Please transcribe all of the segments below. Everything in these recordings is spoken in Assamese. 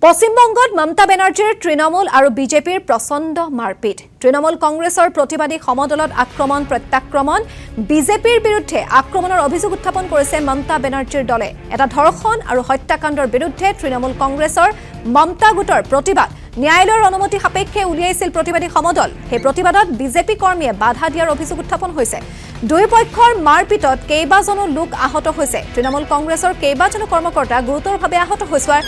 পশ্চিমবংগত মমতা বেনাৰ্জীৰ তৃণমূল আৰু বিজেপিৰ প্ৰচণ্ড মাৰপিট। তৃণমূল কংগ্ৰেছৰ প্ৰতিবাদী সমদলত আক্ৰমণ প্ৰত্যাক্ৰমণ, বিজেপিৰ বিৰুদ্ধে আক্ৰমণৰ অভিযোগ উত্থাপন কৰিছে মমতা বেনাৰ্জীৰ দলে। এটা ধৰ্ষণ আৰু হত্যাকাণ্ডৰ বিৰুদ্ধে তৃণমূল কংগ্ৰেছৰ মমতা গোটৰ প্ৰতিবাদ ন্যায়ালয়ৰ অনুমতি সাপেক্ষে উলিয়াইছিল প্ৰতিবাদী সমদল। সেই প্ৰতিবাদত বিজেপি কৰ্মীয়ে বাধা দিয়াৰ অভিযোগ উত্থাপন হৈছে। দুই পক্ষৰ মাৰপিটত কেইবাজনো লোক আহত হৈছে। তৃণমূল কংগ্ৰেছৰ কেইবাজনো কৰ্মকৰ্তা গুৰুতৰভাৱে আহত হোৱাৰ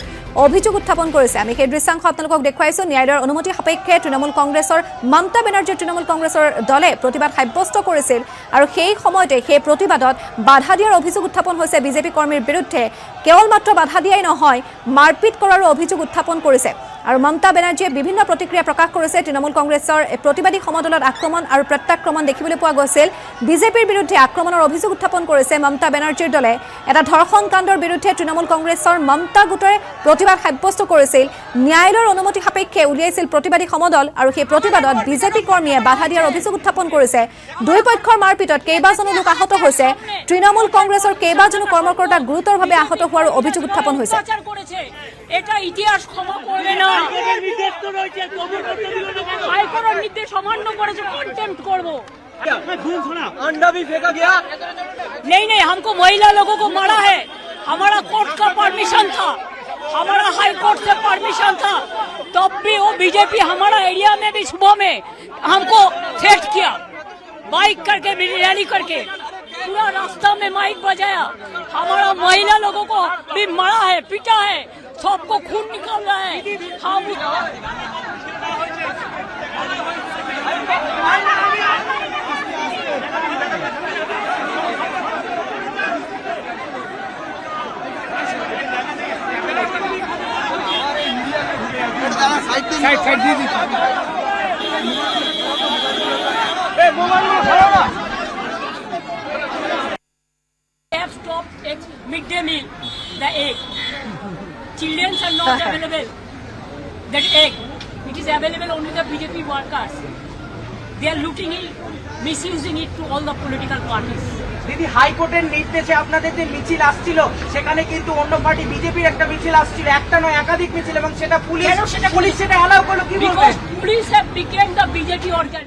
অভিযোগ উত্থাপন কৰিছে। আমি সেই দৃশ্যাংশ আপোনালোকক দেখুৱাইছো। ন্যায়ালয়ৰ অনুমতি সাপেক্ষে তৃণমূল কংগ্ৰেছৰ মমতা বেনাৰ্জীৰ তৃণমূল কংগ্ৰেছৰ দলে প্ৰতিবাদ সাব্যস্ত কৰিছিল আৰু সেই সময়তে সেই প্ৰতিবাদত বাধা দিয়াৰ অভিযোগ উত্থাপন হৈছে বিজেপি কৰ্মীৰ বিৰুদ্ধে। কেৱল মাত্ৰ বাধা দিয়াই নহয়, মাৰপিট কৰাৰো অভিযোগ উত্থাপন কৰিছে। আৰু মমতা বেনাৰ্জীয়ে বিভিন্ন প্ৰতিক্ৰিয়া প্ৰকাশ কৰিছে। তৃণমূল কংগ্ৰেছৰ প্ৰতিবাদী সমদলত আক্ৰমণ আৰু প্ৰত্যাক্ৰমণ দেখিবলৈ পোৱা গৈছিল। বিজেপিৰ বিৰুদ্ধে আক্ৰমণৰ অভিযোগ উত্থাপন কৰিছে মমতা বেনাৰ্জীৰ দলে। এটা ধৰ্ষণ কাণ্ডৰ বিৰুদ্ধে তৃণমূল কংগ্ৰেছৰ মমতা গোটে প্ৰতিবাদ সাব্যস্ত কৰিছিল। ন্যায়ালয়ৰ অনুমতি সাপেক্ষে উলিয়াইছিল প্ৰতিবাদী সমদল আৰু সেই প্ৰতিবাদত বিজেপি কৰ্মীয়ে বাধা দিয়াৰ অভিযোগ উত্থাপন কৰিছে। দুই পক্ষৰ মাৰপিটত কেইবাজনো লোক আহত হৈছে। তৃণমূল কংগ্ৰেছৰ কেইবাজনো কৰ্মকৰ্তা গুৰুতৰভাৱে আহত হোৱাৰ অভিযোগ উত্থাপন হৈছে। এটা ইতিহাস ক্ষমা করবে না। হাইকোর্টের নির্দেশ অমান্য করেছে, কন্টেম্প্ট করবো। अंडा भी फेंका गया। नहीं, हमको महिला लोगों को मारा है। हमारा कोर्ट का परमिशन था, हमारा हाई कोर्ट से परमिशन था, तब भी वो बीजेपी हमारा एरिया में भी सुबह में हमको थ्रेट किया, बाइक करके रैली करके पूरा रास्ता में माइक बजाया। हमारा महिला लोगों को भी मारा है, पीटा है, सबको खून निकल रहा है। हम side the have stopped midday meal, the egg. Children are not available. That egg, it is available only the BJP workers. They are looting it, misusing it to all the political parties. দিদি হাইকোর্টের নির্দেশে আপনাদের যে মিছিল আসছিল সেখানে কিন্তু অন্য পার্টি বিজেপির একটা মিছিল আসছিল, একটা নয় একাধিক মিছিল, এবং সেটা পুলিশ সেটা অ্যালাউ করলো। কি বলবেন? Because police have become the BJP organ.